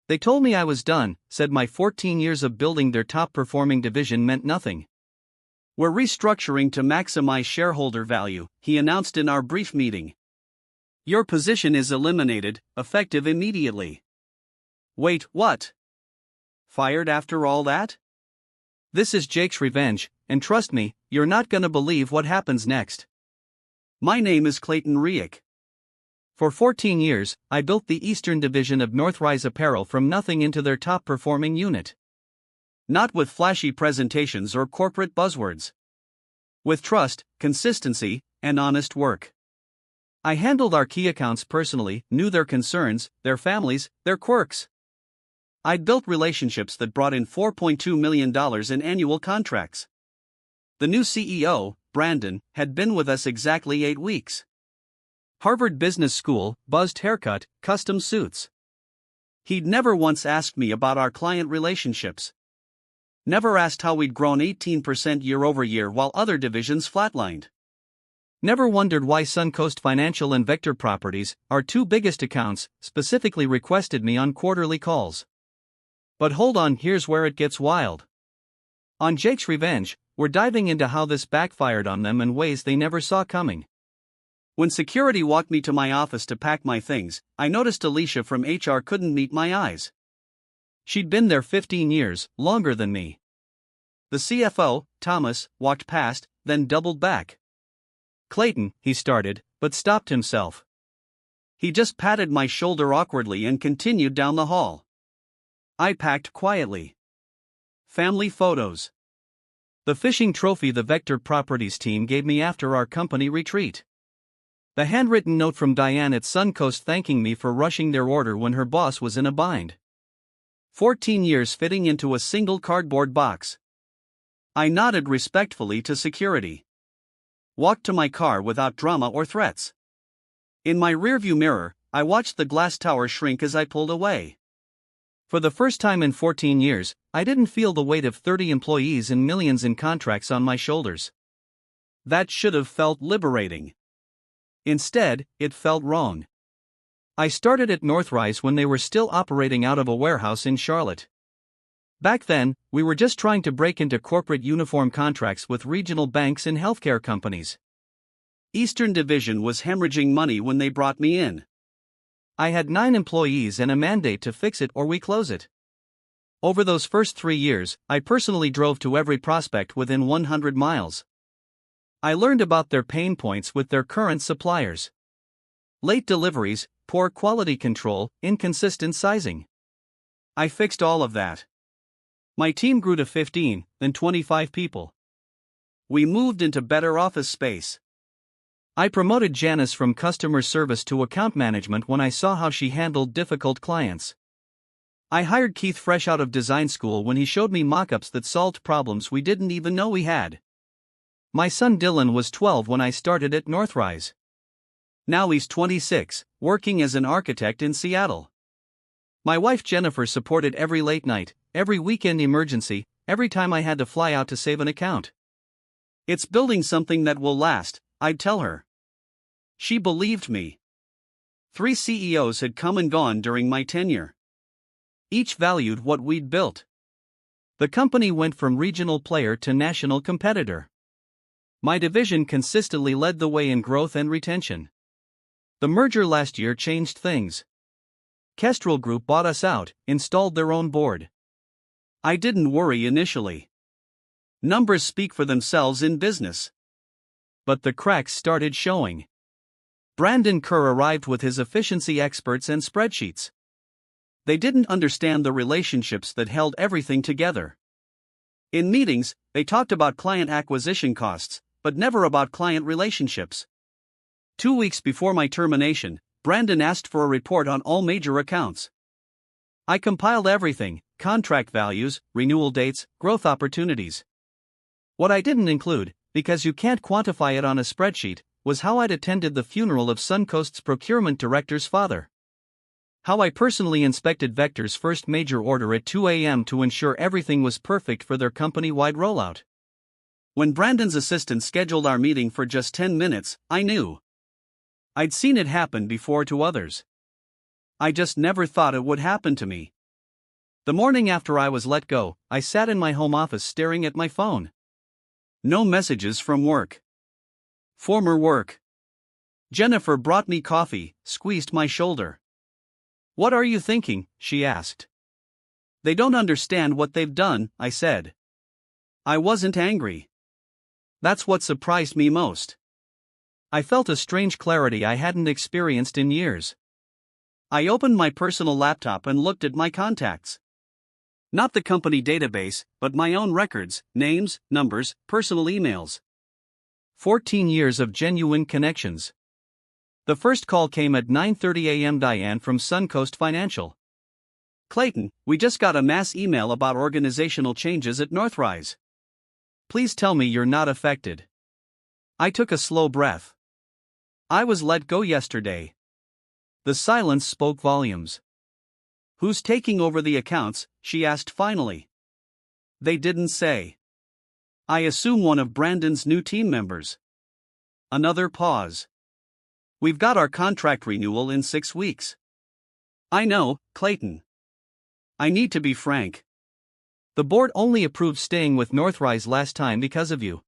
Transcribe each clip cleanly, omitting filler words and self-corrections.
They told me I was done, said my 14 years of building their top-performing division meant nothing. We're restructuring to maximize shareholder value, he announced in our brief meeting. Your position is eliminated, effective immediately. Wait, what? Fired after all that? This is Jake's revenge, and trust me, you're not gonna believe what happens next. My name is Clayton Riek. For 14 years, I built the Eastern Division of Northrise Apparel from nothing into their top-performing unit. Not with flashy presentations or corporate buzzwords. With trust, consistency, and honest work. I handled our key accounts personally, knew their concerns, their families, their quirks. I'd built relationships that brought in $4.2 million in annual contracts. The new CEO, Brandon, had been with us exactly 8 weeks. Harvard Business School, buzzed haircut, custom suits. He'd never once asked me about our client relationships. Never asked how we'd grown 18% year over year while other divisions flatlined. Never wondered why Suncoast Financial and Vector Properties, our two biggest accounts, specifically requested me on quarterly calls. But hold on, here's where it gets wild. On Jake's revenge, we're diving into how this backfired on them in ways they never saw coming. When security walked me to my office to pack my things, I noticed Alicia from HR couldn't meet my eyes. She'd been there 15 years, longer than me. The CFO, Thomas, walked past, then doubled back. Clayton, he started, but stopped himself. He just patted my shoulder awkwardly and continued down the hall. I packed quietly. Family photos. The fishing trophy the Vector Properties team gave me after our company retreat. The handwritten note from Diane at Suncoast thanking me for rushing their order when her boss was in a bind. 14 years fitting into a single cardboard box. I nodded respectfully to security. Walked to my car without drama or threats. In my rearview mirror, I watched the glass tower shrink as I pulled away. For the first time in 14 years, I didn't feel the weight of 30 employees and millions in contracts on my shoulders. That should have felt liberating. Instead, it felt wrong. I started at Northrise when they were still operating out of a warehouse in Charlotte. Back then, we were just trying to break into corporate uniform contracts with regional banks and healthcare companies. Eastern Division was hemorrhaging money when they brought me in. I had 9 employees and a mandate to fix it or we close it. Over those first 3 years, I personally drove to every prospect within 100 miles. I learned about their pain points with their current suppliers. Late deliveries, poor quality control, inconsistent sizing. I fixed all of that. My team grew to 15, then 25 people. We moved into better office space. I promoted Janice from customer service to account management when I saw how she handled difficult clients. I hired Keith fresh out of design school when he showed me mock-ups that solved problems we didn't even know we had. My son Dylan was 12 when I started at Northrise. Now he's 26, working as an architect in Seattle. My wife Jennifer supported every late night, every weekend emergency, every time I had to fly out to save an account. It's building something that will last, I'd tell her. She believed me. 3 CEOs had come and gone during my tenure. Each valued what we'd built. The company went from regional player to national competitor. My division consistently led the way in growth and retention. The merger last year changed things. Kestrel Group bought us out, installed their own board. I didn't worry initially. Numbers speak for themselves in business. But the cracks started showing. Brandon Kerr arrived with his efficiency experts and spreadsheets. They didn't understand the relationships that held everything together. In meetings, they talked about client acquisition costs, but never about client relationships. 2 weeks before my termination, Brandon asked for a report on all major accounts. I compiled everything: contract values, renewal dates, growth opportunities. What I didn't include, because you can't quantify it on a spreadsheet, was how I'd attended the funeral of Suncoast's procurement director's father. How I personally inspected Vector's first major order at 2 a.m. to ensure everything was perfect for their company-wide rollout. When Brandon's assistant scheduled our meeting for just 10 minutes, I knew. I'd seen it happen before to others. I just never thought it would happen to me. The morning after I was let go, I sat in my home office staring at my phone. No messages from work. Former work. Jennifer brought me coffee, squeezed my shoulder. "What are you thinking?" she asked. "They don't understand what they've done," I said. I wasn't angry. That's what surprised me most. I felt a strange clarity I hadn't experienced in years. I opened my personal laptop and looked at my contacts. Not the company database, but my own records, names, numbers, personal emails. 14 years of genuine connections. The first call came at 9:30 a.m. Diane from Suncoast Financial. "Clayton, we just got a mass email about organizational changes at Northrise. Please tell me you're not affected." I took a slow breath. I was let go yesterday. The silence spoke volumes. "Who's taking over the accounts?" she asked finally. They didn't say. "I assume one of Brandon's new team members." Another pause. "We've got our contract renewal in 6 weeks." "I know, Clayton. I need to be frank. The board only approved staying with Northrise last time because of you.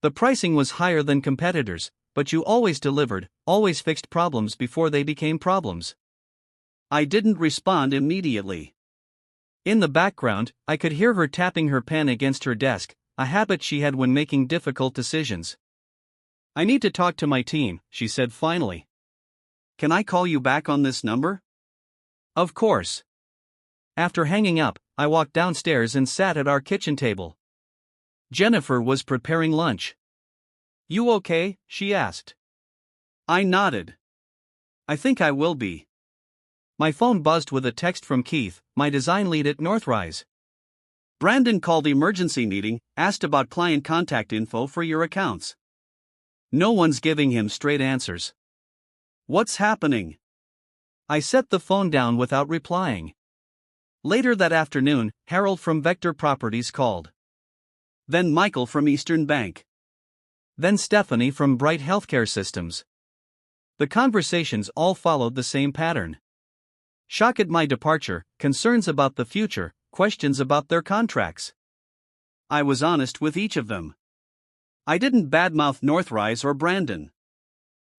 The pricing was higher than competitors, but you always delivered, always fixed problems before they became problems." I didn't respond immediately. In the background, I could hear her tapping her pen against her desk, a habit she had when making difficult decisions. "I need to talk to my team," she said finally. "Can I call you back on this number?" "Of course." After hanging up, I walked downstairs and sat at our kitchen table. Jennifer was preparing lunch. "You okay?" she asked. I nodded. "I think I will be." My phone buzzed with a text from Keith, my design lead at Northrise. "Brandon called emergency meeting, asked about client contact info for your accounts. No one's giving him straight answers. What's happening?" I set the phone down without replying. Later that afternoon, Harold from Vector Properties called. Then Michael from Eastern Bank. Then Stephanie from Bright Healthcare Systems. The conversations all followed the same pattern. Shock at my departure, concerns about the future, questions about their contracts. I was honest with each of them. I didn't badmouth Northrise or Brandon.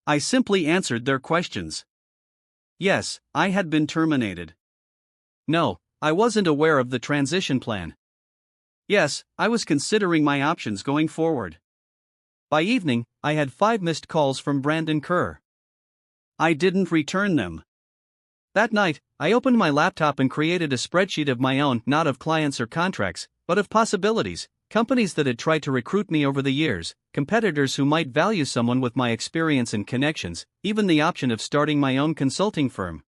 I simply answered their questions. Yes, I had been terminated. No, I wasn't aware of the transition plan. Yes, I was considering my options going forward. By evening, I had 5 missed calls from Brandon Kerr. I didn't return them. That night, I opened my laptop and created a spreadsheet of my own, not of clients or contracts, but of possibilities, companies that had tried to recruit me over the years, competitors who might value someone with my experience and connections, even the option of starting my own consulting firm.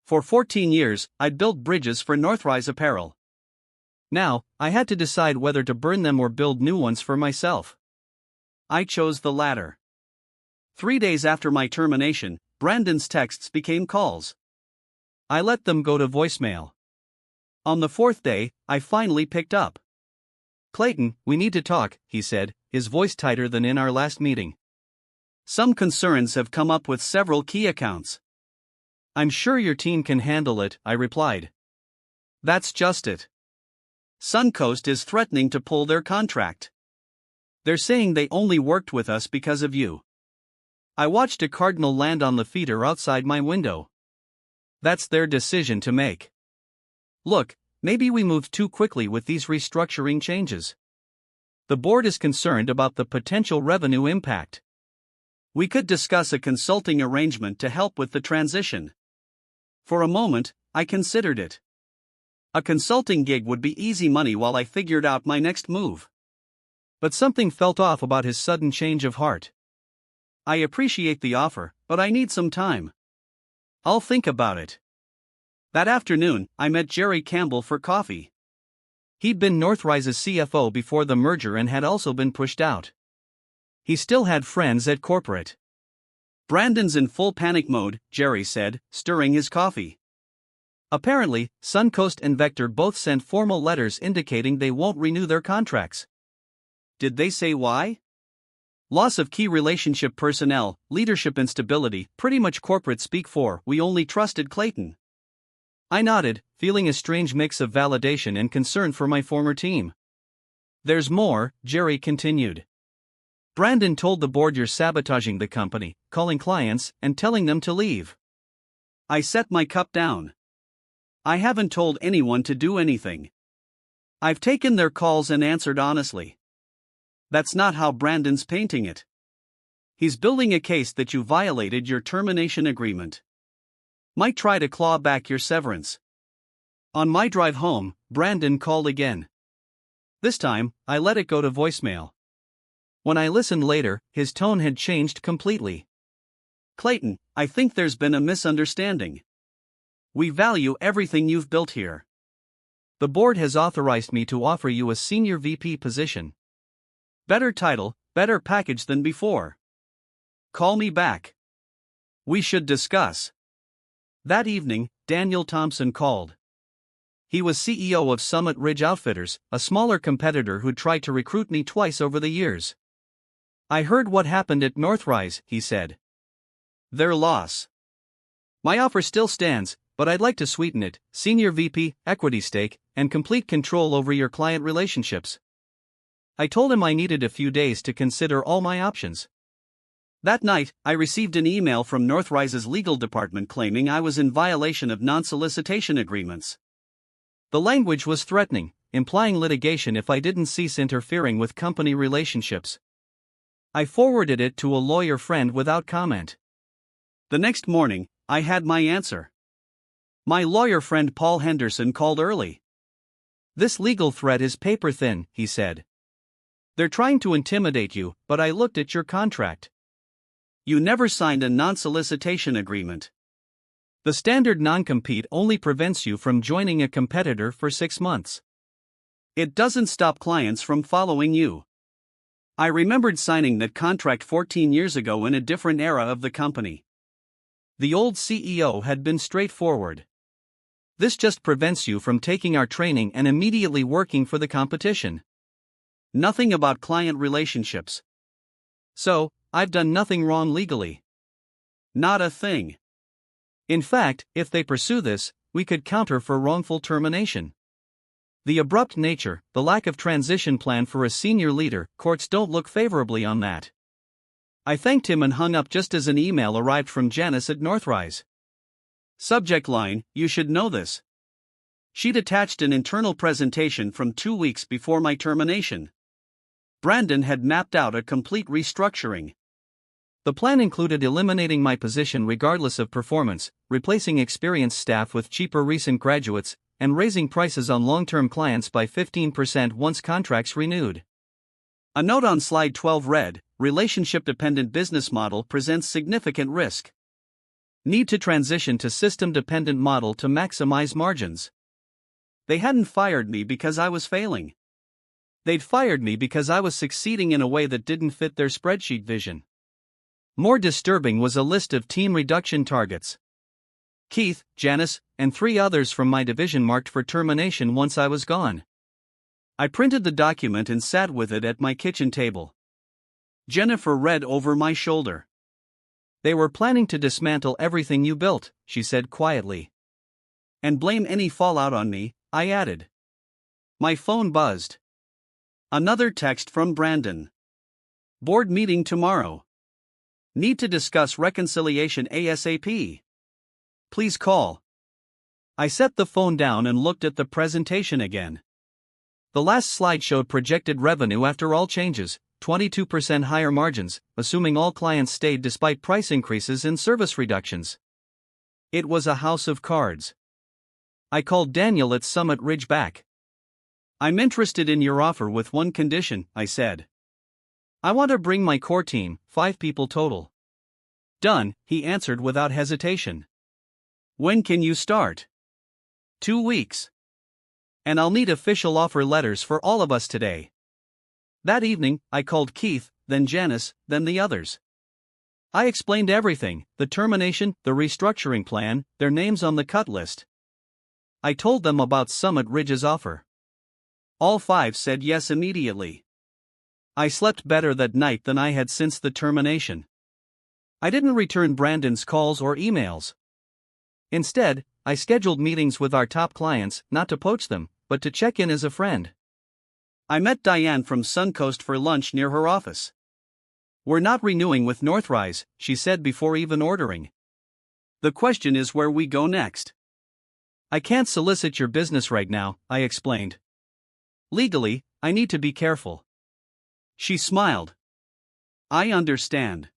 For 14 years, I'd built bridges for Northrise Apparel. Now, I had to decide whether to burn them or build new ones for myself. I chose the latter. 3 days after my termination, Brandon's texts became calls. I let them go to voicemail. On the 4th day, I finally picked up. "Clayton, we need to talk," he said, his voice tighter than in our last meeting. "Some concerns have come up with several key accounts." "I'm sure your team can handle it," I replied. "That's just it. Suncoast is threatening to pull their contract. They're saying they only worked with us because of you." I watched a cardinal land on the feeder outside my window. That's their decision to make. Look, maybe we moved too quickly with these restructuring changes. The board is concerned about the potential revenue impact. We could discuss a consulting arrangement to help with the transition. For a moment, I considered it. A consulting gig would be easy money while I figured out my next move. But something felt off about his sudden change of heart. "I appreciate the offer, but I need some time. I'll think about it." That afternoon, I met Jerry Campbell for coffee. He'd been Northrise's CFO before the merger and had also been pushed out. He still had friends at corporate. "Brandon's in full panic mode," Jerry said, stirring his coffee. Apparently, Suncoast and Vector both sent formal letters indicating they won't renew their contracts. Did they say why? Loss of key relationship personnel, leadership instability, pretty much corporate speak for "we only trusted Clayton." I nodded, feeling a strange mix of validation and concern for my former team. There's more, Jerry continued. Brandon told the board you're sabotaging the company, calling clients, and telling them to leave. I set my cup down. I haven't told anyone to do anything. I've taken their calls and answered honestly. That's not how Brandon's painting it. He's building a case that you violated your termination agreement. Might try to claw back your severance. On my drive home, Brandon called again. This time, I let it go to voicemail. When I listened later, his tone had changed completely. Clayton, I think there's been a misunderstanding. We value everything you've built here. The board has authorized me to offer you a senior VP position. Better title, better package than before. Call me back. We should discuss. That evening, Daniel Thompson called. He was CEO of Summit Ridge Outfitters, a smaller competitor who'd tried to recruit me twice over the years. I heard what happened at Northrise, he said. Their loss. My offer still stands, but I'd like to sweeten it: senior VP, equity stake, and complete control over your client relationships. I told him I needed a few days to consider all my options. That night, I received an email from Northrise's legal department claiming I was in violation of non-solicitation agreements. The language was threatening, implying litigation if I didn't cease interfering with company relationships. I forwarded it to a lawyer friend without comment. The next morning, I had my answer. My lawyer friend Paul Henderson called early. This legal threat is paper thin, he said. They're trying to intimidate you, but I looked at your contract. You never signed a non-solicitation agreement. The standard non-compete only prevents you from joining a competitor for 6 months. It doesn't stop clients from following you. I remembered signing that contract 14 years ago in a different era of the company. The old CEO had been straightforward. This just prevents you from taking our training and immediately working for the competition. Nothing about client relationships. So, I've done nothing wrong legally. Not a thing. In fact, if they pursue this, we could counter for wrongful termination. The abrupt nature, the lack of transition plan for a senior leader, courts don't look favorably on that. I thanked him and hung up just as an email arrived from Janice at Northrise. Subject line: you should know this. She'd attached an internal presentation from 2 weeks before my termination. Brandon had mapped out a complete restructuring. The plan included eliminating my position regardless of performance, replacing experienced staff with cheaper recent graduates, and raising prices on long-term clients by 15% once contracts renewed. A note on slide 12 read, relationship-dependent business model presents significant risk. Need to transition to system-dependent model to maximize margins. They hadn't fired me because I was failing. They'd fired me because I was succeeding in a way that didn't fit their spreadsheet vision. More disturbing was a list of team reduction targets. Keith, Janice, and 3 others from my division marked for termination once I was gone. I printed the document and sat with it at my kitchen table. Jennifer read over my shoulder. They were planning to dismantle everything you built, she said quietly. And blame any fallout on me, I added. My phone buzzed. Another text from Brandon. Board meeting tomorrow. Need to discuss reconciliation ASAP. Please call. I set the phone down and looked at the presentation again. The last slide showed projected revenue after all changes, 22% higher margins, assuming all clients stayed despite price increases and service reductions. It was a house of cards. I called Daniel at Summit Ridge back. I'm interested in your offer with one condition, I said. I want to bring my core team, 5 people total. Done, he answered without hesitation. When can you start? 2 weeks. And I'll need official offer letters for all of us today. That evening, I called Keith, then Janice, then the others. I explained everything: the termination, the restructuring plan, their names on the cut list. I told them about Summit Ridge's offer. All 5 said yes immediately. I slept better that night than I had since the termination. I didn't return Brandon's calls or emails. Instead, I scheduled meetings with our top clients, not to poach them, but to check in as a friend. I met Diane from Suncoast for lunch near her office. "We're not renewing with Northrise," she said before even ordering. "The question is where we go next." "I can't solicit your business right now," I explained. "Legally, I need to be careful." She smiled. "I understand.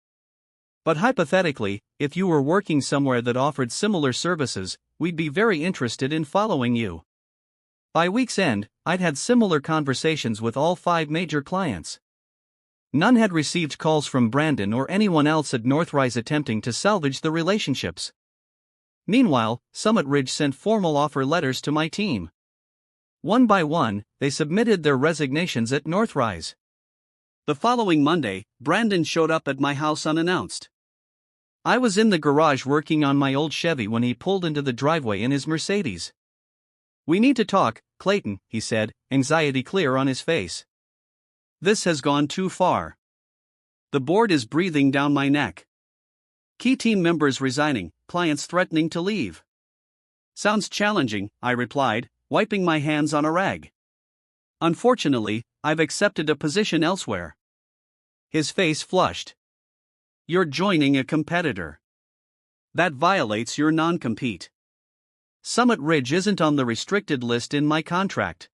But hypothetically, if you were working somewhere that offered similar services, we'd be very interested in following you." By week's end, I'd had similar conversations with all 5 major clients. None had received calls from Brandon or anyone else at Northrise attempting to salvage the relationships. Meanwhile, Summit Ridge sent formal offer letters to my team. One by one, they submitted their resignations at Northrise. The following Monday, Brandon showed up at my house unannounced. I was in the garage working on my old Chevy when he pulled into the driveway in his Mercedes. "We need to talk, Clayton," he said, anxiety clear on his face. "This has gone too far. The board is breathing down my neck. Key team members resigning, clients threatening to leave." "Sounds challenging," I replied, wiping my hands on a rag. "Unfortunately, I've accepted a position elsewhere." His face flushed. "You're joining a competitor. That violates your non-compete." "Summit Ridge isn't on the restricted list in my contract."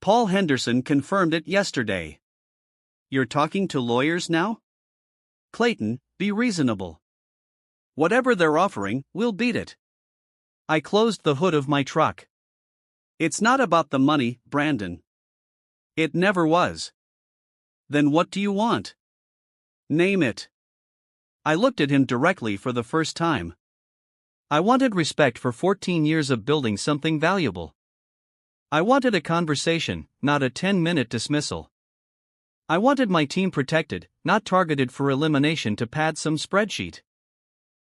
Paul Henderson confirmed it yesterday. "You're talking to lawyers now? Clayton, be reasonable. Whatever they're offering, we'll beat it." I closed the hood of my truck. "It's not about the money, Brandon. It never was." "Then what do you want? Name it." I looked at him directly for the first time. I wanted respect for 14 years of building something valuable. I wanted a conversation, not a 10-minute dismissal. I wanted my team protected, not targeted for elimination to pad some spreadsheet.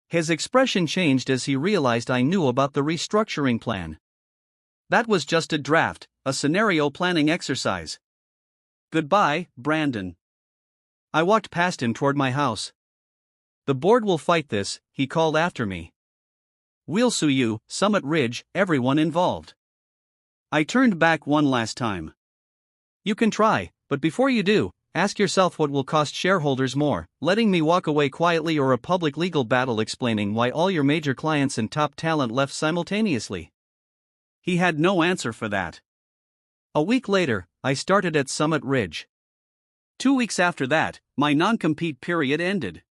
His expression changed as he realized I knew about the restructuring plan. "That was just a draft, a scenario planning exercise. Goodbye, Brandon." I walked past him toward my house. "The board will fight this," he called after me. "We'll sue you, Summit Ridge, everyone involved." I turned back one last time. "You can try, but before you do, ask yourself what will cost shareholders more, letting me walk away quietly or a public legal battle explaining why all your major clients and top talent left simultaneously." He had no answer for that. A week later, I started at Summit Ridge. 2 weeks after that, my non-compete period ended.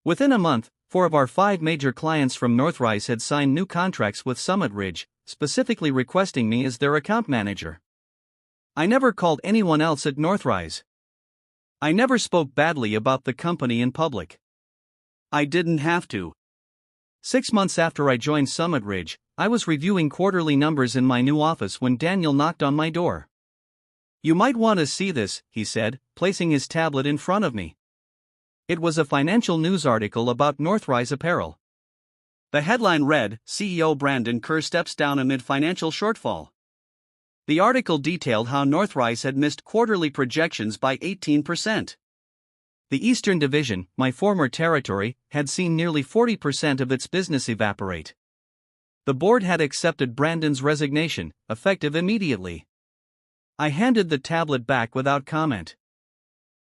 Within a month, 4 of our 5 major clients from Northrise had signed new contracts with Summit Ridge, specifically requesting me as their account manager. I never called anyone else at Northrise. I never spoke badly about the company in public. I didn't have to. 6 months after I joined Summit Ridge, I was reviewing quarterly numbers in my new office when Daniel knocked on my door. "You might want to see this," he said, placing his tablet in front of me. It was a financial news article about Northrise Apparel. The headline read, "CEO Brandon Kerr steps down amid financial shortfall." The article detailed how Northrise had missed quarterly projections by 18%. The Eastern Division, my former territory, had seen nearly 40% of its business evaporate. The board had accepted Brandon's resignation, effective immediately. I handed the tablet back without comment.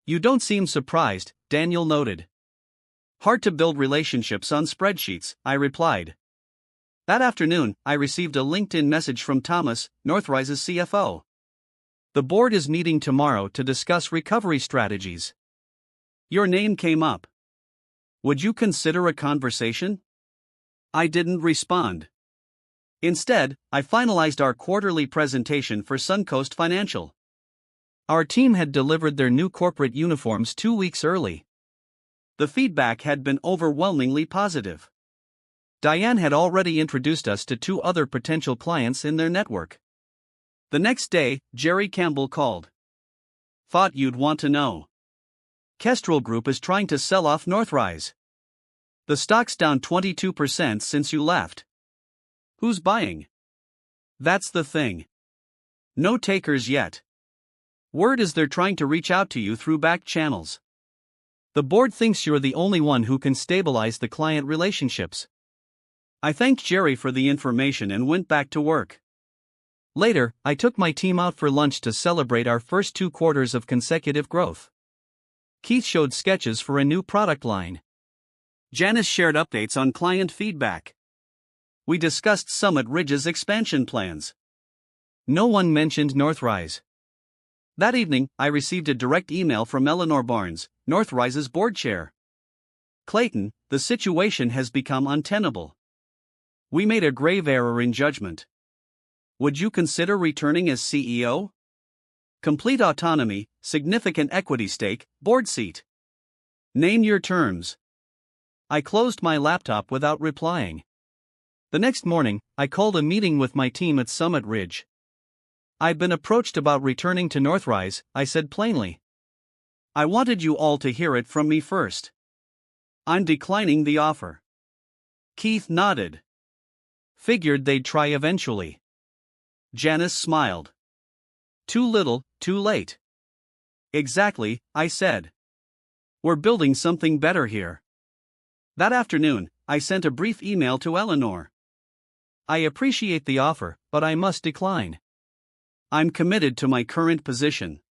"You don't seem surprised," Daniel noted. "Hard to build relationships on spreadsheets," I replied. That afternoon, I received a LinkedIn message from Thomas, Northrise's CFO. "The board is meeting tomorrow to discuss recovery strategies. Your name came up. Would you consider a conversation?" I didn't respond. Instead, I finalized our quarterly presentation for Suncoast Financial. Our team had delivered their new corporate uniforms 2 weeks early. The feedback had been overwhelmingly positive. Diane had already introduced us to 2 other potential clients in their network. The next day, Jerry Campbell called. "Thought you'd want to know. Kestrel Group is trying to sell off Northrise. The stock's down 22% since you left. Who's buying?" "That's the thing. No takers yet. Word is they're trying to reach out to you through back channels. The board thinks you're the only one who can stabilize the client relationships." I thanked Jerry for the information and went back to work. Later, I took my team out for lunch to celebrate our first 2 quarters of consecutive growth. Keith showed sketches for a new product line. Janice shared updates on client feedback. We discussed Summit Ridge's expansion plans. No one mentioned Northrise. That evening, I received a direct email from Eleanor Barnes, Northrise's board chair. Clayton, the situation has become untenable. We made a grave error in judgment. Would you consider returning as CEO? Complete autonomy, significant equity stake, board seat. Name your terms. I closed my laptop without replying. The next morning, I called a meeting with my team at Summit Ridge. I'd been approached about returning to Northrise, I said plainly. I wanted you all to hear it from me first. I'm declining the offer. Keith nodded. Figured they'd try eventually. Janice smiled. Too little, too late. Exactly, I said. We're building something better here. That afternoon, I sent a brief email to Eleanor. I appreciate the offer, but I must decline. I'm committed to my current position.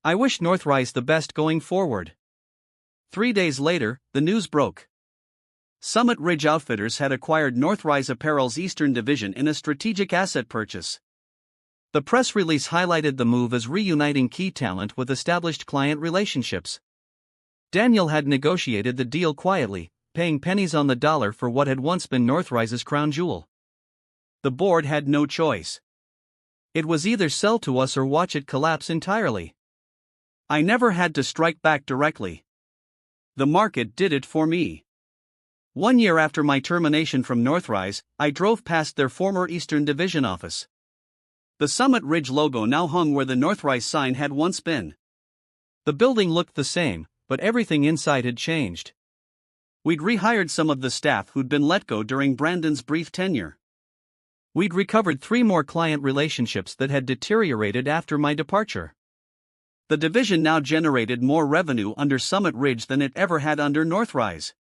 I wish Northrise the best going forward. 3 days later, the news broke. Summit Ridge Outfitters had acquired Northrise Apparel's Eastern Division in a strategic asset purchase. The press release highlighted the move as reuniting key talent with established client relationships. Daniel had negotiated the deal quietly, paying pennies on the dollar for what had once been Northrise's crown jewel. The board had no choice. It was either sell to us or watch it collapse entirely. I never had to strike back directly. The market did it for me. 1 year after my termination from Northrise, I drove past their former Eastern Division office. The Summit Ridge logo now hung where the Northrise sign had once been. The building looked the same, but everything inside had changed. We'd rehired some of the staff who'd been let go during Brandon's brief tenure. We'd recovered 3 more client relationships that had deteriorated after my departure. The division now generated more revenue under Summit Ridge than it ever had under Northrise.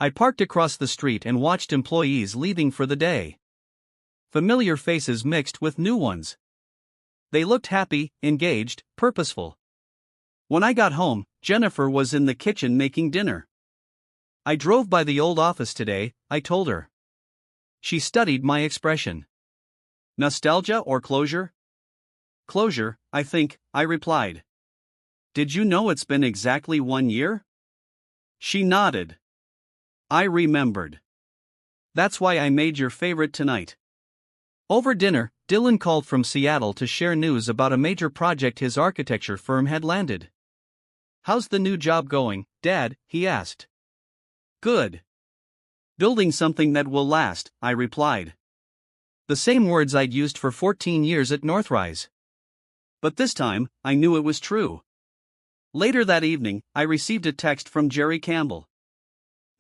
I parked across the street and watched employees leaving for the day. Familiar faces mixed with new ones. They looked happy, engaged, purposeful. When I got home, Jennifer was in the kitchen making dinner. I drove by the old office today, I told her. She studied my expression. Nostalgia or closure? Closure, I think, I replied. Did you know it's been exactly 1 year? She nodded. I remembered. That's why I made your favorite tonight. Over dinner, Dylan called from Seattle to share news about a major project his architecture firm had landed. How's the new job going, Dad? He asked. Good. Building something that will last, I replied. The same words I'd used for 14 years at Northrise. But this time, I knew it was true. Later that evening, I received a text from Jerry Campbell.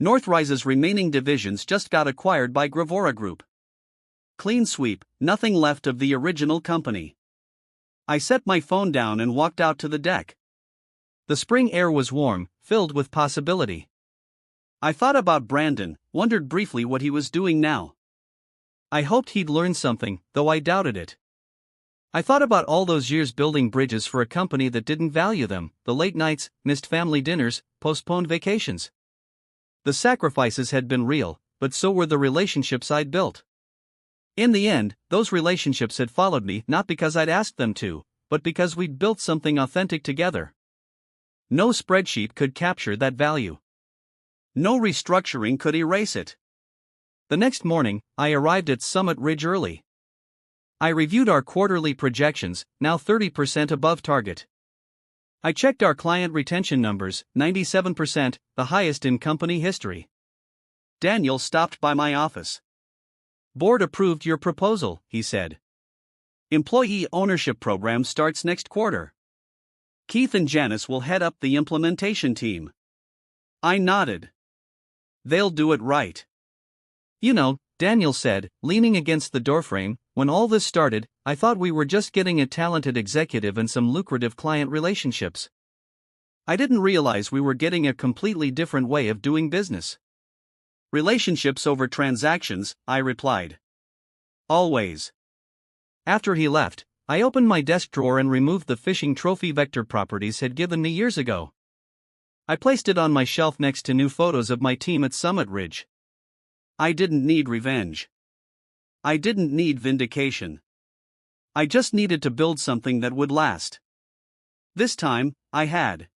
Northrise's remaining divisions just got acquired by Gravora Group. Clean sweep, nothing left of the original company. I set my phone down and walked out to the deck. The spring air was warm, filled with possibility. I thought about Brandon, wondered briefly what he was doing now. I hoped he'd learn something, though I doubted it. I thought about all those years building bridges for a company that didn't value them, the late nights, missed family dinners, postponed vacations. The sacrifices had been real, but so were the relationships I'd built. In the end, those relationships had followed me not because I'd asked them to, but because we'd built something authentic together. No spreadsheet could capture that value. No restructuring could erase it. The next morning, I arrived at Summit Ridge early. I reviewed our quarterly projections, now 30% above target. I checked our client retention numbers, 97%, the highest in company history. Daniel stopped by my office. Board approved your proposal, he said. Employee ownership program starts next quarter. Keith and Janice will head up the implementation team. I nodded. They'll do it right. You know, Daniel said, leaning against the doorframe, when all this started, I thought we were just getting a talented executive and some lucrative client relationships. I didn't realize we were getting a completely different way of doing business. Relationships over transactions, I replied. Always. After he left, I opened my desk drawer and removed the fishing trophy Vector Properties had given me years ago. I placed it on my shelf next to new photos of my team at Summit Ridge. I didn't need revenge. I didn't need vindication. I just needed to build something that would last. This time, I had.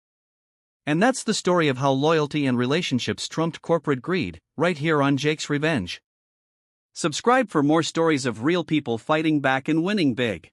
And that's the story of how loyalty and relationships trumped corporate greed, right here on Jake's Revenge. Subscribe for more stories of real people fighting back and winning big.